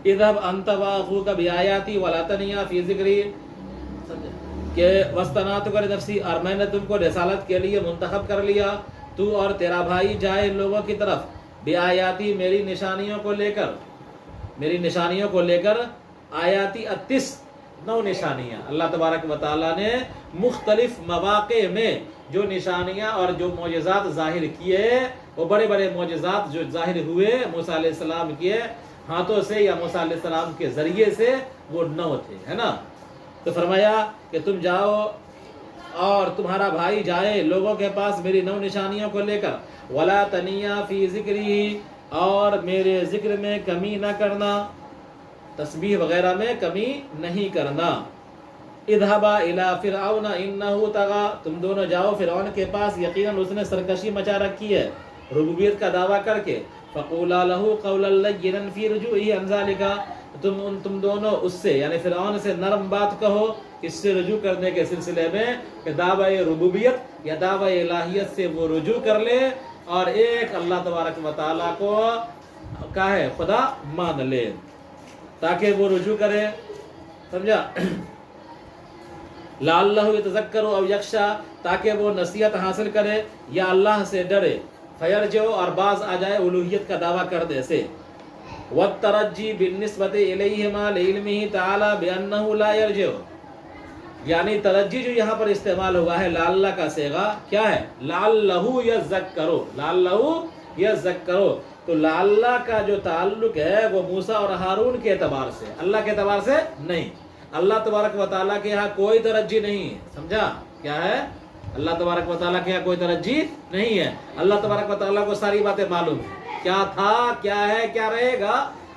اذهب انت واخوک بآیاتی ولا تنیا فی ذکری، کہ واصطنعتک لنفسی، اور میں نے تم کو رسالت کے لیے منتخب کر لیا، تو اور تیرا بھائی جائے لوگوں کی طرف، بآیاتی، میری نشانیوں کو لے کر، میری نشانیوں کو لے کر، آیاتی 38 9 نشانیاں اللہ تبارک و تعالیٰ نے مختلف مواقع میں جو نشانیاں اور جو معجزات ظاہر کیے، وہ بڑے بڑے معجزات جو ظاہر ہوئے موسیٰ علیہ السلام کے ہاتھوں سے یا موسیٰ علیہ السلام کے ذریعے سے، وہ 9 تھے، ہے نا۔ تو فرمایا کہ تم جاؤ اور تمہارا بھائی جائے لوگوں کے پاس میری 9 نشانیوں کو لے کر، ولا تنیا فی ذکری، اور میرے ذکر میں کمی نہ کرنا، تسبیح وغیرہ میں کمی نہیں کرنا۔ اذهبا الی فرعون انہ طغی، تم دونوں جاؤ فرعون کے پاس، یقیناً اس نے سرکشی مچا رکھی ہے ربوبیت کا دعویٰ کر کے، فقولا لہ قولا لینا فی رجوعہ عن ذلک، تم دونوں اس سے یعنی فرعون سے نرم بات کہو اس سے رجوع کرنے کے سلسلے میں، کہ دعوی ربوبیت یا دعوی الہیت سے وہ رجوع کر لے، اور ایک اللہ تبارک و تعالیٰ کو کا ہے خدا مان لے، تاکہ وہ رجوع کرے، سمجھا۔ لعلہ یتذکر او یخشی، تاکہ وہ نصیحت حاصل کرے یا اللہ سے ڈرے، فیرجع، اور باز آ جائے الوہیت کا دعویٰ کرنے سے۔ والترجی بالنسبت الیہما لعلمہ تعالی بانہ لا یرجع، یعنی ترجی جو یہاں پر استعمال ہوا ہے لعلہ کا صیغہ کیا ہے؟ لعلہ یذکر، لعلہ یذکر، تو لعلہ کا جو تعلق ہے وہ موسیٰ اور ہارون کے اعتبار سے، اللہ کے اعتبار سے نہیں۔ اللہ تبارک و تعالیٰ کے یہاں کوئی ترجی نہیں ہے، سمجھا کیا ہے؟ اللہ تبارک و تعالیٰ کے یہاں کوئی ترجی نہیں ہے، اللہ تبارک و تعالیٰ کو ساری باتیں معلوم ہیں، کیا تھا، کیا ہے، کیا رہے گا،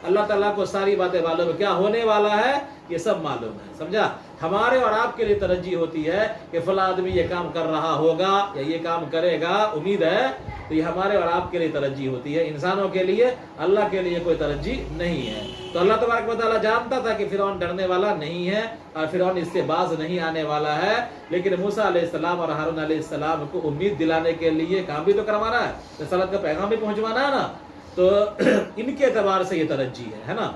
اللہ تعالیٰ کو ساری باتیں معلوم ہے، کیا ہونے والا ہے، یہ سب معلوم ہے، سمجھا۔ ہمارے اور آپ کے لیے ترجیح ہوتی ہے کہ فلاں آدمی یہ کام کر رہا ہوگا یا یہ کام کرے گا، امید ہے، تو یہ ہمارے اور آپ کے لیے ترجیح ہوتی ہے، انسانوں کے لیے، اللہ کے لیے کوئی ترجیح نہیں ہے۔ تو اللہ تبارک و تعالیٰ جانتا تھا کہ فرعون ڈرنے والا نہیں ہے اور فرعون اس سے باز نہیں آنے والا ہے، لیکن موسیٰ علیہ السلام اور ہارون علیہ السلام کو امید دلانے کے لیے کام بھی تو کروانا ہے، رسالت کا پیغام بھی پہنچوانا ہے نا، تو ان کے اعتبار سے یہ ترجیح ہے نا۔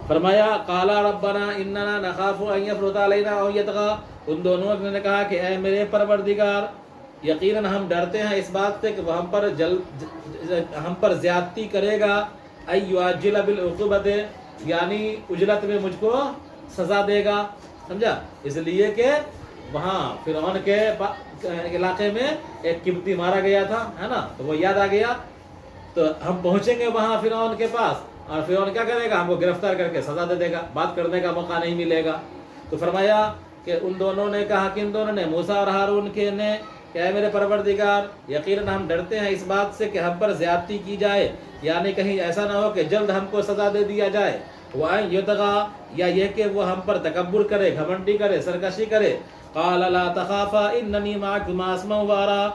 فرمایا قالا ربنا اننا نخاف ان یفرط علینا او یطغی، ان دونوں نے کہا کہ اے میرے پروردگار، یقیناً ہم ڈرتے ہیں اس بات سے کہ وہ ہم پر زیادتی کرے گا، ای یعجل بالعقوبۃ، یعنی اجلت میں مجھ کو سزا دے گا، سمجھا، اس لیے کہ وہاں فرعون کے علاقے میں ایک قبطی مارا گیا تھا، ہے نا، تو وہ یاد آ گیا، تو ہم پہنچیں گے وہاں فرعون کے پاس اور فرعون کیا کرے گا، ہم کو گرفتار کر کے سزا دے دے گا، بات کرنے کا موقع نہیں ملے گا۔ تو فرمایا کہ ان دونوں نے کہا کہ ان دونوں نے، موسیٰ اور ہارون کے نے، کہ اے میرے پروردگار، یقیناً ہم ڈرتے ہیں اس بات سے کہ ہم پر زیادتی کی جائے، یعنی کہیں ایسا نہ ہو کہ جلد ہم کو سزا دے دیا جائے، وَأَن يُطْغَىٰ، یا یہ کہ وہ ہم پر تکبر کرے، گھمنڈی کرے، سرکشی کرے۔ قَالَ لَا تَخَافَا إِنَّنِي مَعَكُمَا أَسْمَعُ وَأَرَىٰ،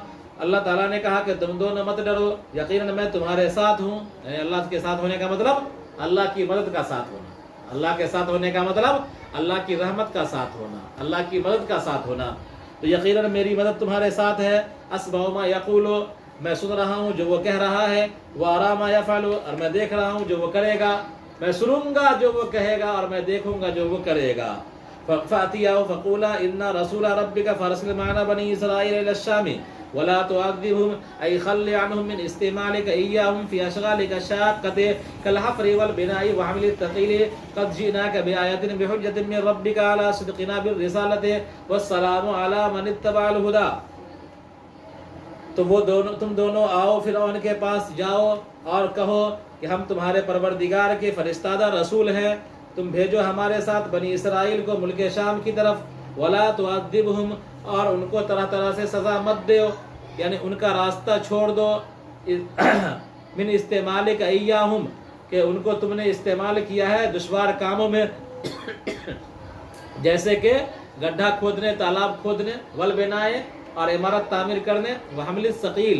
اللہ تعالیٰ نے کہا کہ تم دونوں مت ڈرو، یقیناً میں تمہارے ساتھ ہوں۔ یعنی اللہ کے ساتھ ہونے کا مطلب اللہ کی مدد کا ساتھ ہونا، اللہ کے ساتھ ہونے کا مطلب اللہ کی رحمت کا ساتھ ہونا، اللہ کی مدد کا ساتھ ہونا، تو یقیناً میری مدد تمہارے ساتھ ہے۔ اسمع ما یقول، میں سن رہا ہوں جو وہ کہہ رہا ہے، وارا ما یفعل، اور میں دیکھ رہا ہوں جو وہ کرے گا، میں سنوں گا جو وہ کہے گا اور میں دیکھوں گا جو وہ کرے گا۔ فَأْتِيَاهُ فَقُولَا إِنَّ رَسُولَ رَبِّكَ فَأَرْسِلْ مَعَنَا بَنِي إِسْرَائِيلَ إِلَى الشَّامِ وَلَا تُعَذِّبْهُمْ أَيْ خَلِّ عَنْهُمْ مِنْ اسْتِعْمَالِكَ إِيَّاهُمْ فِي أَشْغَالِكَ الشَّاقَّةِ كَالْحَفْرِ وَالْبِنَاءِ وَحَمْلِ الثَّقِيلِ قَدْ جِئْنَاكَ بِآيَةٍ بِحُجَّةٍ مِّن رَّبِّكَ عَلَىٰ صِدْقِنَا بِالرِّسَالَةِ وَالسَّلَامُ عَلَىٰ مَنِ اتَّبَعَ الْهُدَىٰ۔ تو تم دونوں آؤ، فرعون کے پاس جاؤ اور کہو کہ ہم تمہارے پروردگار کے فرستادہ رسول ہیں، تم بھیجو ہمارے ساتھ بنی اسرائیل کو ملک شام کی طرف، ولا تعذبہم، اور ان کو طرح طرح سے سزا مت دیو، یعنی ان کا راستہ چھوڑ دو، من استعمالک ایہم، کہ ان کو تم نے استعمال کیا ہے دشوار کاموں میں، جیسے کہ گڈھا کھودنے، تالاب کھودنے، والبنائے، اور عمارت تعمیر کرنے، وحمل الثقیل،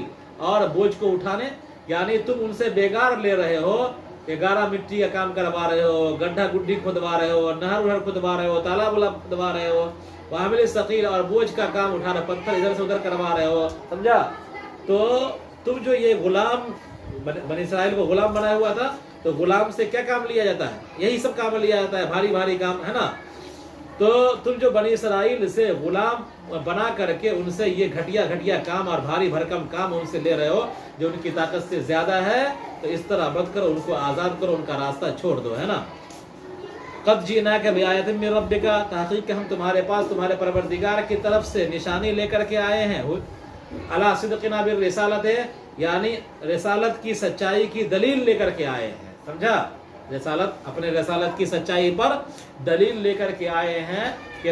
اور بوجھ کو اٹھانے، یعنی تم ان سے بیگار لے رہے ہو کہ گارا مٹی کا کام کروا رہے ہو، گڈھا گڈھی کھودوا رہے ہو، نہر وہر کھودوا رہے ہو، تالاب کھودوا رہے ہو، وحمل الثقیل، اور بوجھ کا کام اٹھا رہے، پتھر ادھر سے ادھر کروا رہے ہو، سمجھا۔ تو تم جو یہ غلام، بنی اسرائیل کو غلام بنایا ہوا تھا، تو غلام سے کیا کام لیا جاتا ہے، یہی سب کام لیا جاتا ہے، بھاری بھاری کام، ہے نا۔ تو تم جو بنی اسرائیل سے غلام بنا کر کے ان سے یہ گھٹیا گھٹیا کام اور بھاری بھرکم کام ان سے لے رہے ہو جو ان کی طاقت سے زیادہ ہے، تو اس طرح مت کرو، ان کو آزاد کرو، ان کا راستہ چھوڑ دو، ہے نا۔ قد جئناک بآیۃ من ربک، تحقیق کہ ہم تمہارے پاس تمہارے پروردگار کی طرف سے نشانی لے کر کے آئے ہیں، علی صدقنا بالرسالۃ، یعنی رسالت کی سچائی کی دلیل لے کر کے آئے ہیں، سمجھا، رسالت، اپنے رسالت کی سچائی پر دلیل لے کر کے آئے ہیں کہ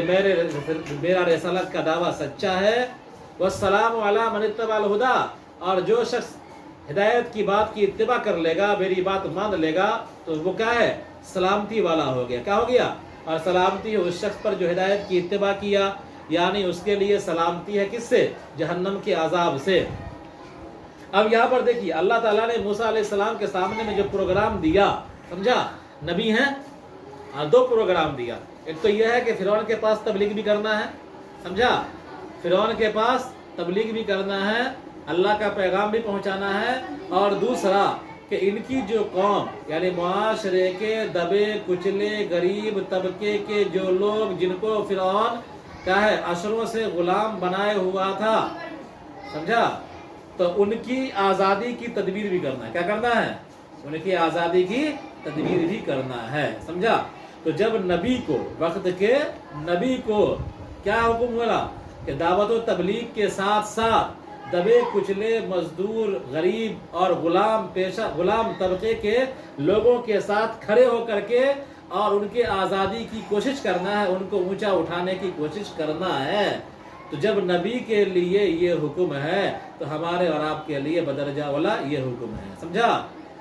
میرا رسالت کا دعویٰ سچا ہے۔ والسلام علی من اتبع الہدیٰ، اور جو شخص ہدایت کی بات کی اتباع کر لے گا، میری بات مان لے گا، تو وہ کیا ہے، سلامتی والا ہو گیا، کیا ہو گیا، اور سلامتی ہے اس شخص پر جو ہدایت کی اتباع کیا، یعنی اس کے لیے سلامتی ہے کس سے، جہنم کے عذاب سے۔ اب یہاں پر دیکھیے اللہ تعالیٰ نے موسیٰ علیہ السلام کے سامنے میں جو پروگرام دیا، سمجھا، نبی ہیں اور دو پروگرام دیا، ایک تو یہ ہے کہ فرعون کے پاس تبلیغ بھی کرنا ہے، سمجھا، فرعون کے پاس تبلیغ بھی کرنا ہے، اللہ کا پیغام بھی پہنچانا ہے، اور دوسرا کہ ان کی جو قوم، یعنی معاشرے کے دبے کچلے غریب طبقے کے جو لوگ جن کو فرعون کیا ہے عشروں سے غلام بنائے ہوا تھا، سمجھا، تو ان کی آزادی کی تدبیر بھی کرنا ہے، کیا کرنا ہے، ان کی آزادی کی تدبیر بھی کرنا ہے، سمجھا۔ تو جب نبی کو، وقت کے نبی کو کیا حکم ہوا کہ دعوت و تبلیغ کے ساتھ ساتھ دبے کچلے مزدور غریب اور غلام طبقے کے لوگوں کے ساتھ کھڑے ہو کر کے اور ان کے آزادی کی کوشش کرنا ہے، ان کو اونچا اٹھانے کی کوشش کرنا ہے۔ تو جب نبی کے لیے یہ حکم ہے تو ہمارے اور آپ کے لیے بدرجہ والا یہ حکم ہے، سمجھا۔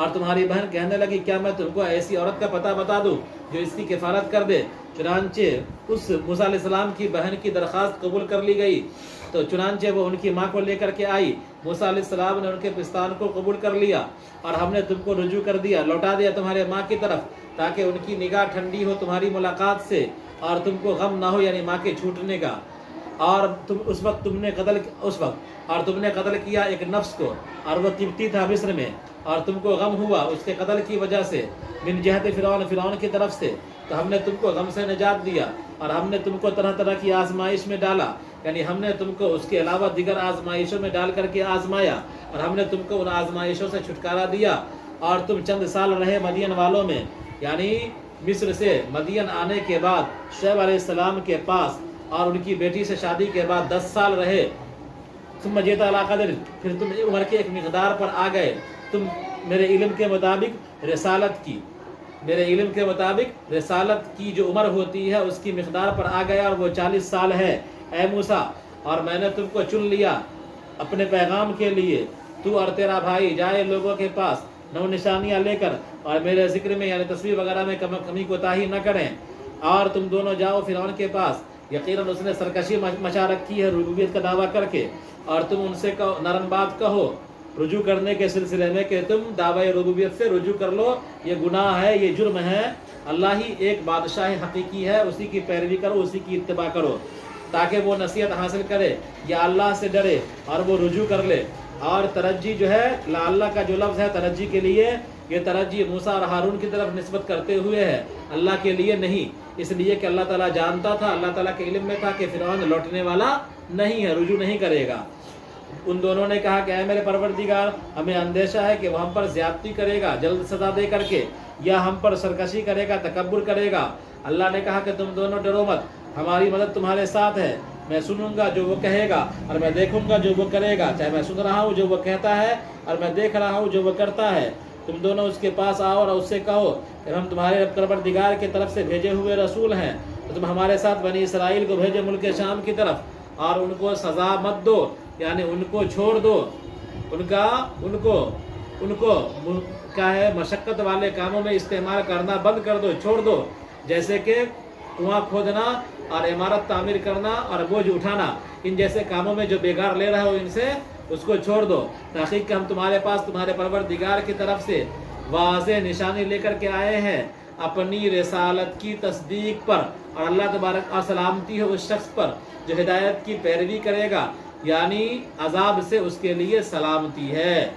اور تمہاری بہن کہنے لگی کیا میں تم کو ایسی عورت کا پتہ بتا دوں جو اس کی کفالت کر دے؟ چنانچہ اس موسیٰ علیہ السلام کی بہن کی درخواست قبول کر لی گئی، تو چنانچہ وہ ان کی ماں کو لے کر کے آئی۔ موسیٰ علیہ السلام نے ان کے پستان کو قبول کر لیا اور ہم نے تم کو رجوع کر دیا، لوٹا دیا تمہارے ماں کی طرف، تاکہ ان کی نگاہ ٹھنڈی ہو تمہاری ملاقات سے اور تم کو غم نہ ہو، یعنی ماں کے چھوٹنے کا۔ اور اس وقت تم نے قتل کیا ایک نفس کو، اور وہ قبطی تھا مصر میں، اور تم کو غم ہوا اس کے قتل کی وجہ سے، من جہت فرعون کی طرف سے، تو ہم نے تم کو غم سے نجات دیا اور ہم نے تم کو طرح طرح کی آزمائش میں ڈالا، یعنی ہم نے تم کو اس کے علاوہ دیگر آزمائشوں میں ڈال کر کے آزمایا، اور ہم نے تم کو ان آزمائشوں سے چھٹکارا دیا، اور تم چند سال رہے مدین والوں میں، یعنی مصر سے مدین آنے کے بعد شعیب علیہ السلام کے پاس، اور ان کی بیٹی سے شادی کے بعد 10 سال رہے۔ ثم جئت علی قدر، پھر تم عمر کے ایک مقدار پر آ گئے، تم میرے علم کے مطابق رسالت کی جو عمر ہوتی ہے اس کی مقدار پر آ گیا، اور وہ 40 سال ہے اے موسیٰ، اور میں نے تم کو چن لیا اپنے پیغام کے لیے، تو اور تیرا بھائی جائے لوگوں کے پاس نو نشانیاں لے کر، اور میرے ذکر میں یعنی تصویر وغیرہ میں کمی کوتاہی نہ کریں، اور تم دونوں جاؤ فرعون کے پاس، یقیناً اس نے سرکشی مچا رکھی ہے ربوبیت کا دعویٰ کر کے، اور تم ان سے نرم بات کہو رجوع کرنے کے سلسلے میں کہ تم دعوی ربوبیت سے رجوع کر لو، یہ گناہ ہے، یہ جرم ہے، اللہ ہی ایک بادشاہ حقیقی ہے، اسی کی پیروی کرو، اسی کی اتباع کرو، تاکہ وہ نصیحت حاصل کرے یا اللہ سے ڈرے اور وہ رجوع کر لے۔ اور ترجی جو ہے، لا اللہ کا جو لفظ ہے ترجی کے لیے، یہ ترجی موسیٰ اور ہارون کی طرف نسبت کرتے ہوئے ہے، اللہ کے لیے نہیں، اس لیے کہ اللہ تعالیٰ جانتا تھا، اللہ تعالیٰ کے علم میں تھا کہ فرعون لوٹنے والا نہیں ہے، رجوع نہیں کرے گا۔ ان دونوں نے کہا کہ اے میرے پروردگار، ہمیں اندیشہ ہے کہ وہ ہم پر زیادتی کرے گا جلد سزا دے کر کے، یا ہم پر سرکشی کرے گا، تکبر کرے گا۔ اللہ نے کہا کہ تم دونوں ڈرو مت، ہماری مدد تمہارے ساتھ ہے، میں سنوں گا جو وہ کہے گا اور میں دیکھوں گا جو وہ کرے گا، چاہے میں سن رہا ہوں جو وہ کہتا ہے اور میں دیکھ رہا ہوں جو وہ کرتا ہے۔ تم دونوں اس کے پاس آؤ اور اس سے کہو کہ ہم تمہارے پروردگار کی طرف سے بھیجے ہوئے رسول ہیں، تو تم ہمارے ساتھ بنی اسرائیل کو بھیجے ملک شام کی طرف، اور ان کو سزا مت دو، یعنی ان کو چھوڑ دو، ان کو کیا ہے مشقت والے کاموں میں استعمال کرنا بند کر دو، چھوڑ دو، جیسے کہ کنواں کھودنا اور عمارت تعمیر کرنا اور بوجھ اٹھانا، ان جیسے کاموں میں جو بیگار لے رہے ہو ان سے اس کو چھوڑ دو۔ تحقیق کہ ہم تمہارے پاس تمہارے پروردگار کی طرف سے واضح نشانی لے کر کے آئے ہیں اپنی رسالت کی تصدیق پر، اور اللہ تبارک اور سلامتی ہے اس شخص پر جو ہدایت کی پیروی کرے گا، یعنی عذاب سے اس کے لیے سلامتی ہے۔